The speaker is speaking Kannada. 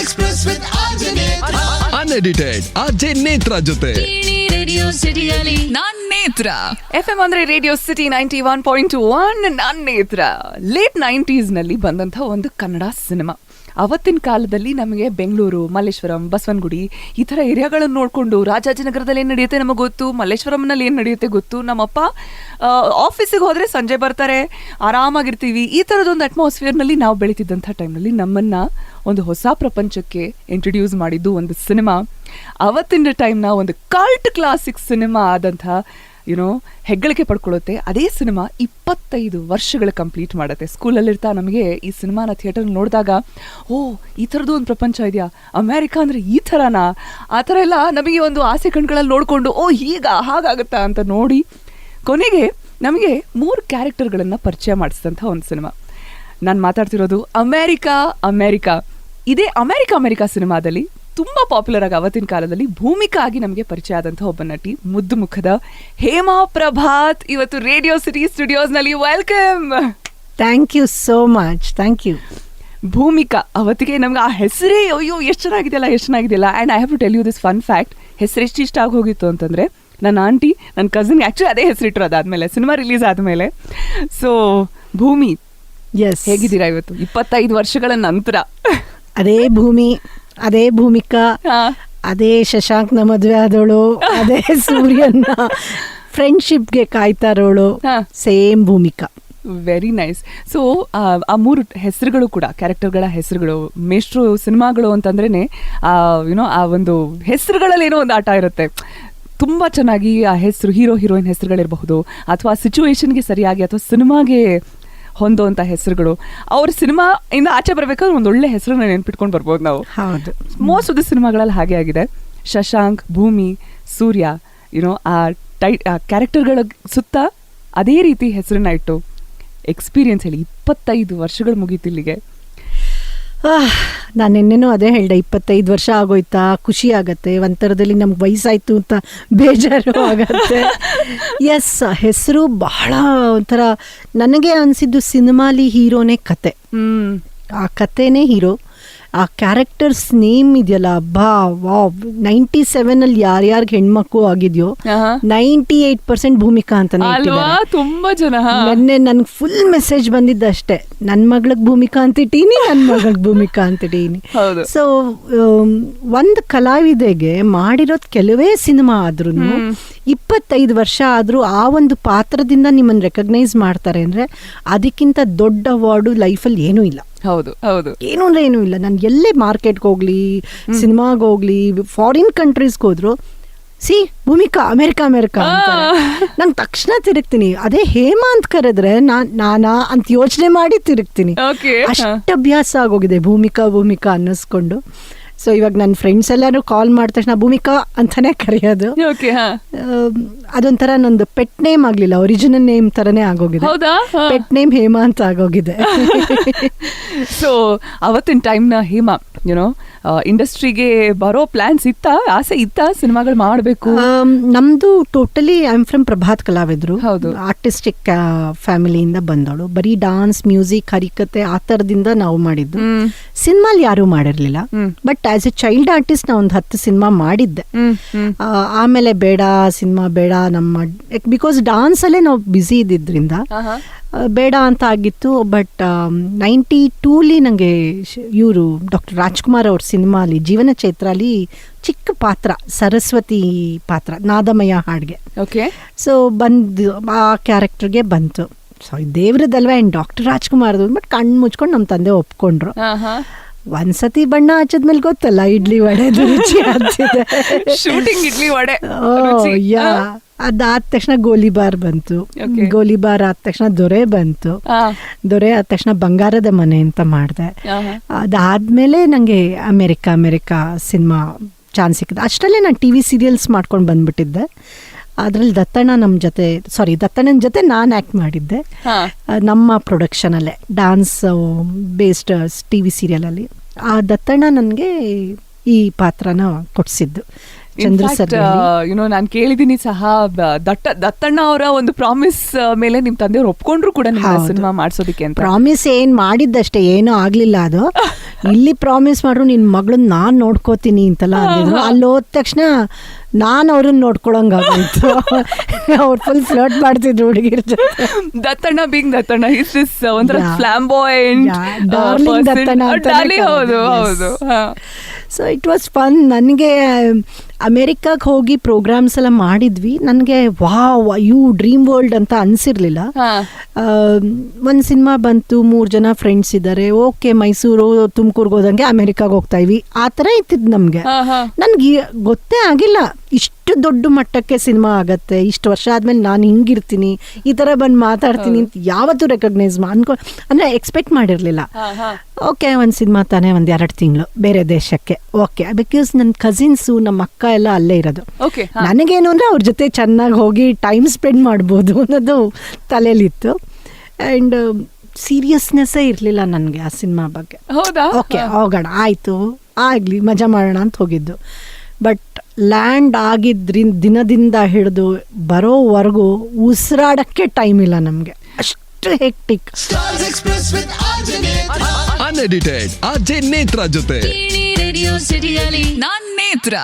Express with RJ Netra. Unedited RJ Netra ಜೊತೆ ರೇಡಿಯೋ ಸಿಟಿಯಲ್ಲಿ ನಾನ್ ನೇತ್ರ. FM ಅಂದ್ರೆ ರೇಡಿಯೋ ಸಿಟಿ 91.1. ನಾನ್ ನೇತ್ರ. ಲೇಟ್ 90s ನಲ್ಲಿ ಬಂದಂತ ಒಂದು ಕನ್ನಡ ಸಿನಿಮಾ. ಅವತ್ತಿನ ಕಾಲದಲ್ಲಿ ನಮಗೆ ಬೆಂಗಳೂರು, ಮಲ್ಲೇಶ್ವರಂ, ಬಸವನಗುಡಿ ಈ ಥರ ಏರಿಯಾಗಳನ್ನು ನೋಡಿಕೊಂಡು ರಾಜಾಜಿನಗರದಲ್ಲಿ ಏನು ನಡೆಯುತ್ತೆ ನಮಗೆ ಗೊತ್ತು, ಮಲ್ಲೇಶ್ವರಂನಲ್ಲಿ ಏನು ನಡೆಯುತ್ತೆ ಗೊತ್ತು. ನಮ್ಮಪ್ಪ ಆಫೀಸಿಗೆ ಹೋದರೆ ಸಂಜೆ ಬರ್ತಾರೆ, ಆರಾಮಾಗಿರ್ತೀವಿ. ಈ ಥರದೊಂದು ಅಟ್ಮಾಸ್ಫಿಯರ್ನಲ್ಲಿ ನಾವು ಬೆಳೀತಿದ್ದಂಥ ಟೈಮ್ನಲ್ಲಿ ನಮ್ಮನ್ನು ಒಂದು ಹೊಸ ಪ್ರಪಂಚಕ್ಕೆ ಇಂಟ್ರೊಡ್ಯೂಸ್ ಮಾಡಿದ್ದು ಒಂದು ಸಿನಿಮಾ. ಅವತ್ತಿನ ಟೈಮ್ನ ಒಂದು ಕಲ್ಟ್ ಕ್ಲಾಸಿಕ್ ಸಿನಿಮಾ ಆದಂಥ ಹೆಗ್ಗಳಿಕೆ ಪಡ್ಕೊಳ್ಳುತ್ತೆ. ಅದೇ ಸಿನಿಮಾ 25 ವರ್ಷಗಳು ಕಂಪ್ಲೀಟ್ ಮಾಡುತ್ತೆ. ಸ್ಕೂಲಲ್ಲಿರ್ತಾ ನಮಗೆ ಈ ಸಿನಿಮಾನ ಥಿಯೇಟರ್ ನೋಡಿದಾಗ ಈ ಥರದ್ದು ಒಂದು ಪ್ರಪಂಚ ಇದೆಯಾ, ಅಮೇರಿಕಾ ಅಂದರೆ ಈ ಥರನಾ, ಆ ಥರ ಎಲ್ಲ ನಮಗೆ ಒಂದು ಆಸೆ ಕಣ್ಗಳಲ್ಲಿ ನೋಡಿಕೊಂಡು ಹಾಗಾಗುತ್ತಾ ಅಂತ ನೋಡಿ ಕೊನೆಗೆ ನಮಗೆ 3 ಕ್ಯಾರೆಕ್ಟರ್ಗಳನ್ನು ಪರಿಚಯ ಮಾಡಿಸಿದಂಥ ಒಂದು ಸಿನಿಮಾ. ನಾನು ಮಾತಾಡ್ತಿರೋದು ಅಮೇರಿಕಾ. ಇದೇ ಅಮೇರಿಕಾ ಸಿನಿಮಾದಲ್ಲಿ ತುಂಬ ಪಾಪ್ಯುಲರ್ ಆಗಿ ಅವತ್ತಿನ ಕಾಲದಲ್ಲಿ ಭೂಮಿಕಾ ಆಗಿ ನಮಗೆ ಪರಿಚಯ ಆದಂಥ ಒಬ್ಬ ನಟಿ, ಮುದ್ದು ಮುಖದ ಹೇಮಾ ಪ್ರಭಾತ್ ಇವತ್ತು ರೇಡಿಯೋ ಸಿಟಿ ಸ್ಟುಡಿಯೋಸ್ನಲ್ಲಿ. Welcome. Thank you so much. Thank you. Bhoomika ಅವತ್ತಿಗೆ ನಮ್ಗೆ ಆ ಹೆಸರೇ ಎಷ್ಟು ಚೆನ್ನಾಗಿದೆಯಲ್ಲ. And I have to tell you this fun fact. ಹೆಸರು ಎಷ್ಟು ಇಷ್ಟ ಆಗಿ ಹೋಗಿತ್ತು ಅಂತಂದರೆ, ನನ್ನ ಆಂಟಿ ನನ್ನ ಕಸಿನ್ಗೆ ಆ್ಯಕ್ಚುಲಿ ಅದೇ ಹೆಸರಿಟ್ಟರು ಅದಾದಮೇಲೆ, ಸಿನಿಮಾ ರಿಲೀಸ್ ಆದಮೇಲೆ. ಸೊ ಭೂಮಿ, ಎಸ್, ಹೇಗಿದ್ದೀರಾ ಇವತ್ತು 25 ವರ್ಷಗಳ ನಂತರ? ಅದೇ ಭೂಮಿ, ಅದೇ ಭೂಮಿಕಾ, ಅದೇ ಶಶಾಂಕ್ನ ಮದುವೆ ಆದವಳು, ಅದೇ ಸೂರ್ಯನ ಫ್ರೆಂಡ್ಶಿಪ್ಗೆ ಕಾಯ್ತಾ ಇರೋಳು, same Bhoomika. Very nice. So ಆ 3 ಹೆಸರುಗಳು ಕೂಡ ಕ್ಯಾರೆಕ್ಟರ್ಗಳ ಹೆಸರುಗಳು. ಮೇಷ್ಟ್ರು ಸಿನಿಮಾಗಳು ಅಂತಂದ್ರೇ ಆ ಒಂದು ಹೆಸರುಗಳಲ್ಲಿ ಏನೋ ಒಂದು ಆಟ ಇರುತ್ತೆ. ತುಂಬ ಚೆನ್ನಾಗಿ ಆ ಹೆಸರು, ಹೀರೋಯಿನ್ ಹೆಸರುಗಳಿರಬಹುದು, ಅಥವಾ ಸಿಚುವೇಶನ್ಗೆ ಸರಿಯಾಗಿ ಅಥವಾ ಸಿನಿಮಾಗೆ ಹೊಂದುವಂಥ ಹೆಸರುಗಳು. ಅವ್ರ ಸಿನಿಮಾ ಇಂದ ಆಚೆ ಬರಬೇಕಾದ್ರೆ ಒಂದು ಒಳ್ಳೆ ಹೆಸರನ್ನ ನೆನ್ಪಿಟ್ಕೊಂಡು ಬರ್ಬೋದು ನಾವು. ಹೌದು, ಮೋಸ್ಟ್ ಆಫ್ ದ ಸಿನಿಮಾಗಳಲ್ಲಿ ಹಾಗೆ ಆಗಿದೆ. ಶಶಾಂಕ್, ಭೂಮಿ, ಸೂರ್ಯ ಆ ಕ್ಯಾರೆಕ್ಟರ್ಗಳ ಸುತ್ತ ಅದೇ ರೀತಿ ಹೆಸರನ್ನ ಇಟ್ಟು ಎಕ್ಸ್ಪೀರಿಯನ್ಸ್ ಹೇಳಿ 25 ವರ್ಷಗಳು ಮುಗೀತು ಇಲ್ಲಿಗೆ. ನಾನು ನಿನ್ನೆನೂ ಅದೇ ಹೇಳ್ದೆ, 25 ವರ್ಷ ಆಗೋಯ್ತಾ, ಖುಷಿ ಆಗತ್ತೆ. ಒಂಥರದಲ್ಲಿ ನಮ್ಗೆ ವಯಸ್ಸಾಯ್ತು ಅಂತ ಬೇಜಾರು ಆಗತ್ತೆ. ಎಸ್, ಹೆಸರು ಬಹಳ ಒಂಥರ. ನನಗೆ ಅನಿಸಿದ್ದು ಸಿನಿಮಾಲಿ ಹೀರೋನೇ ಕತೆ, ಆ ಕತೆನೇ ಹೀರೋ. ಆ ಕ್ಯಾರೆಕ್ಟರ್ಸ್ ನೇಮ್ ಇದೆಯಲ್ಲ, ಅಬ್ಬಾ ವಾವ್. 97 ಯಾರ್ಯಾರಿಗೆ ಹೆಣ್ಮಕ್ಳು ಆಗಿದ್ಯೋ 98% ಭೂಮಿಕಾ ಅಂತಾನೆ ತುಂಬಾ ಜನ. ನೆನ್ನೆ ನನ್ಗೆ ಫುಲ್ ಮೆಸೇಜ್ ಬಂದಿದ್ದಷ್ಟೇ, ನನ್ನ ಮಗಳಿಗೆ ಭೂಮಿಕಾ ಅಂತಿಟ್ಟೀನಿ, ನನ್ನ ಮಗಳಿಗೆ ಭೂಮಿಕಾ ಅಂತಿಟ್ಟೀನಿ. ಸೊ ಒಂದು ಕಲಾವಿದೆಗೆ ಮಾಡಿರೋದು ಕೆಲವೇ ಸಿನಿಮಾ ಆದ್ರೂ 25 ವರ್ಷ ಆದ್ರೂ ಆ ಒಂದು ಪಾತ್ರದಿಂದ ನಿಮ್ಮನ್ನು ರೆಕಗ್ನೈಸ್ ಮಾಡ್ತಾರೆ ಅಂದ್ರೆ ಅದಕ್ಕಿಂತ ದೊಡ್ಡ ಅವಾರ್ಡು ಲೈಫಲ್ಲಿ ಏನೂ ಇಲ್ಲ. ಹೌದು, ಏನು ಅಂದ್ರೆ ಏನೂ ಇಲ್ಲ. ನಾನು ಎಲ್ಲೇ ಮಾರ್ಕೆಟ್ಗೆ ಹೋಗ್ಲಿ, ಸಿನಿಮಾಗೆ ಹೋಗ್ಲಿ, ಫಾರಿನ್ ಕಂಟ್ರೀಸ್ಗೆ ಹೋದ್ರು ಭೂಮಿಕಾ ಅಮೇರಿಕಾ ಅಂತ ನಂಗೆ ತಕ್ಷಣ ತಿರುಗ್ತೀನಿ. ಅದೇ ಹೇಮಾ ಅಂತ ಕರೆದ್ರೆ ನಾನಾ ಅಂತ ಯೋಚನೆ ಮಾಡಿ ತಿರುಗ್ತೀನಿ. ಅಷ್ಟು ಅಭ್ಯಾಸ ಆಗೋಗಿದೆ ಭೂಮಿಕಾ ಅನ್ನಿಸ್ಕೊಂಡು. ಸೊ ಇವಾಗ ನನ್ನ ಫ್ರೆಂಡ್ಸ್ ಎಲ್ಲರೂ ಕಾಲ್ ಮಾಡಿದ ತಕ್ಷಣ ಭೂಮಿಕಾ ಅಂತಾನೆ ಕರೆಯೋದು. ಅದೊಂಥರ ನಂದು ಪೆಟ್ ನೇಮ್ ಆಗ್ಲಿಲ್ಲ, ಒರಿಜಿನಲ್ ನೇಮ್ ತರನೇ ಆಗೋಗಿದೆ. ಪೆಟ್ ನೇಮ್ ಹೇಮಾ ಅಂತ ಆಗೋಗಿದೆ. ಸೊ ಅವತ್ತಿನ ಟೈಮ್ನ ಹೇಮಾ ಇಂಡಸ್ಟ್ರಿಗೆ ಬರೋ ಪ್ಲಾನ್ಸ್ ಇತ್ತಾ, ಆಸೆ ಇತ್ತಾ ಸಿನಿಮಾಗಳು ಮಾಡಬೇಕು? ನಮ್ದು totally I am from Prabhat ಕಲಾವಿದ್ರು. ಹೌದು, ಆರ್ಟಿಸ್ಟಿಕ್ ಫ್ಯಾಮಿಲಿಯಿಂದ ಬಂದವಳು. ಬರೀ ಡಾನ್ಸ್, ಮ್ಯೂಸಿಕ್, ಹರಿಕತೆ ಆ ಥರದಿಂದ ನಾವು ಮಾಡಿದ್ದು. ಸಿನಿಮಾಲಿ ಯಾರೂ ಮಾಡಿರ್ಲಿಲ್ಲ. But as a child artist ನಾ ಒಂದು 10 ಸಿನಿಮಾ ಮಾಡಿದ್ದೆ. ಆಮೇಲೆ ಸಿನಿಮಾ ಬೇಡ ಬಿಕಾಸ್ ಡಾನ್ಸ್ ಅಲ್ಲೇ ನಾವು ಬ್ಯುಸಿ ಇದ್ದಿದ್ರಿಂದ ಬೇಡ ಅಂತ ಆಗಿತ್ತು. ಬಟ್ 92ಲಿ ನನಗೆ ಇವರು ಡಾಕ್ಟರ್ ರಾಜ್ಕುಮಾರ್ ಅವ್ರ ಸಿನಿಮಾಲಿ ಜೀವನ ಚೈತ್ರಾಲಿ ಚಿಕ್ಕ ಪಾತ್ರ, ಸರಸ್ವತಿ ಪಾತ್ರ, ನಾದಮಯ ಹಾಡ್ಗೆ. ಸೊ ಬಂದು ಆ ಕ್ಯಾರೆಕ್ಟರ್ಗೆ ಬಂತು. ಸೊ ದೇವ್ರದಲ್ವೇ ಆ್ಯಂಡ್ ಡಾಕ್ಟರ್ ರಾಜ್ಕುಮಾರ್ದು. ಬಟ್ ಕಣ್ಣು ಮುಚ್ಕೊಂಡು ನಮ್ಮ ತಂದೆ ಒಪ್ಕೊಂಡ್ರು. ಒಂದ್ಸತಿ ಬಣ್ಣ ಹಚ್ಚದ್ಮೇಲೆ ಗೊತ್ತಲ್ಲ, ಇಡ್ಲಿ ವಡೆ ರುಚಿ ಆಗ್ತಿದೆ. ಶೂಟಿಂಗ್ ಇಡ್ಲಿ ವಡೆ. ಅದಾದ ತಕ್ಷಣ ಗೋಲಿಬಾರ್ ಬಂತು. ಗೋಲಿಬಾರ್ ಆದ ತಕ್ಷಣ ದೊರೆ ಬಂತು. ದೊರೆ ಆದ ತಕ್ಷಣ ಬಂಗಾರದ ಮನೆ ಅಂತ ಮಾಡಿದೆ. ಅದಾದ್ಮೇಲೆ ನಂಗೆ ಅಮೇರಿಕಾ ಸಿನಿಮಾ ಚಾನ್ಸ್ ಸಿಕ್ಕಿದೆ. ಅಷ್ಟರಲ್ಲೇ ನಾನು TV ಸೀರಿಯಲ್ಸ್ ಮಾಡ್ಕೊಂಡು ಬಂದ್ಬಿಟ್ಟಿದ್ದೆ. ಅದ್ರಲ್ಲಿ ದತ್ತಣ್ಣನ ಜೊತೆ ನಾನು ಆ್ಯಕ್ಟ್ ಮಾಡಿದ್ದೆ ನಮ್ಮ ಪ್ರೊಡಕ್ಷನಲ್ಲೇ, ಡಾನ್ಸ್ ಬೇಸ್ಡ್ TV ಸೀರಿಯಲಲ್ಲಿ. ಆ ದತ್ತಣ್ಣ ನನಗೆ ಈ ಪಾತ್ರನ ಕೊಡಿಸಿದ್ದು. ಚಂದ್ರ ಸರ್ ಯುನೋ ನಾನು ಕೇಳಿದೀನಿ ಸಹ ದತ್ತಣ್ಣ ಅವರ ಒಂದು ಪ್ರಾಮಿಸ್ ಮೇಲೆ ನಿಮ್ ತಂದೆಯವ್ರು ಒಪ್ಕೊಂಡ್ರು ಕೂಡ ನಿಮ್ಮ ಸಿನಿಮಾ ಮಾಡ್ಸೋದಕ್ಕೆ ಅಂತ. ಪ್ರಾಮಿಸ್ ಏನ್ ಮಾಡಿದ್ದಷ್ಟೇ, ಏನೂ ಆಗ್ಲಿಲ್ಲ ಅದು. ಇಲ್ಲಿ ಪ್ರಾಮಿಸ್ ಮಾಡ್ರು ನಿನ್ ಮಗಳನ್ನ ನಾನ್ ನೋಡ್ಕೋತೀನಿ ಅಂತೆಲ್ಲ ಅಂದಿದ್ರು. ಅಲ್ಲಿ ಹೋದ ತಕ್ಷಣ ನಾನ್ ಅವ್ರನ್ನ ನೋಡ್ಕೊಳಂಗಾಗೋಯ್ತು. ಅವ್ರು ಫುಲ್ ಫ್ಲರ್ಟ್ ಮಾಡ್ತಿದ್ರು ಹುಡುಗಿರ ಜೊತೆ. ದತ್ತಣ್ಣ ಬಿಂಗ್ ದತ್ತಣ್ಣ ಇಸ್ ಒಂಥರ ಫ್ಲಾಂಬಾಯಂಟ್ ಡಾರ್ಲಿಂಗ್ ದತ್ತಣ್ಣ ಅಂತಾನೆ ಹೌದು ಹೌದು. So it was fun. ನನಗೆ ಅಮೆರಿಕಾಗೆ ಹೋಗಿ ಪ್ರೋಗ್ರಾಮ್ಸ್ ಎಲ್ಲ ಮಾಡಿದ್ವಿ. ನನಗೆ ವಾವ್ ಯು ಡ್ರೀಮ್ ವರ್ಲ್ಡ್ ಅಂತ ಅನಿಸಿರ್ಲಿಲ್ಲ. ಒಂದು ಸಿನಿಮಾ ಬಂತು, 3 ಜನ ಫ್ರೆಂಡ್ಸ್ ಇದ್ದಾರೆ, ಓಕೆ ಮೈಸೂರು ತುಮಕೂರ್ಗೆ ಹೋದಂಗೆ ಅಮೆರಿಕಾಗೆ ಹೋಗ್ತಾ ಇದ್ವಿ, ಆ ಥರ ಇತ್ತಿದ್ದು ನಮಗೆ. ನನಗೆ ಗೊತ್ತೇ ಆಗಿಲ್ಲ ಇಷ್ಟು ದೊಡ್ಡ ಮಟ್ಟಕ್ಕೆ ಸಿನಿಮಾ ಆಗತ್ತೆ, ಇಷ್ಟು ವರ್ಷ ಆದ್ಮೇಲೆ ನಾನು ಹಿಂಗಿರ್ತೀನಿ, ಈ ಥರ ಬಂದು ಮಾತಾಡ್ತೀನಿ ಅಂತ ಯಾವತ್ತೂ ರೆಕಗ್ನೈಸ್ ಅಂದರೆ ಎಕ್ಸ್ಪೆಕ್ಟ್ ಮಾಡಿರಲಿಲ್ಲ. ಓಕೆ ಒಂದು ಸಿನಿಮಾ ತಾನೇ, 1-2 ತಿಂಗಳು ಬೇರೆ ದೇಶಕ್ಕೆ, ಓಕೆ ಬಿಕಾಸ್ ನನ್ನ ಕಸಿನ್ಸು ನಮ್ಮ ಅಕ್ಕ ಎಲ್ಲ ಅಲ್ಲೇ ಇರೋದು. ನನಗೇನು ಅಂದರೆ ಅವ್ರ ಜೊತೆ ಚೆನ್ನಾಗಿ ಹೋಗಿ ಟೈಮ್ ಸ್ಪೆಂಡ್ ಮಾಡ್ಬೋದು ಅನ್ನೋದು ತಲೆಯಲ್ಲಿತ್ತು. ಆ್ಯಂಡ್ ಸೀರಿಯಸ್ನೆಸ್ಸೇ ಇರಲಿಲ್ಲ ನನಗೆ ಆ ಸಿನಿಮಾ ಬಗ್ಗೆ. ಹೌದಾ? ಓಕೆ ಹೋಗೋಣ ಆಯಿತು, ಆಗಲಿ ಮಜಾ ಮಾಡೋಣ ಅಂತ ಹೋಗಿದ್ದು. ಬಟ್ ಲ್ಯಾಂಡ್ ಆಗಿದ್ರಿಂದ ದಿನದಿಂದ ಹಿಡಿದು ಬರೋವರೆಗೂ ಉಸಿರಾಡಕ್ಕೆ ಟೈಮ್ ಇಲ್ಲ ನಮಗೆ, ಅಷ್ಟು hectic. Stars Express with Anjaneth. Unedited RJ Netra ಜೊತೆ ರೇಡಿಯೋ ಸಿಟಿಯಲ್ಲಿ ನಾನ್ ನೇತ್ರ.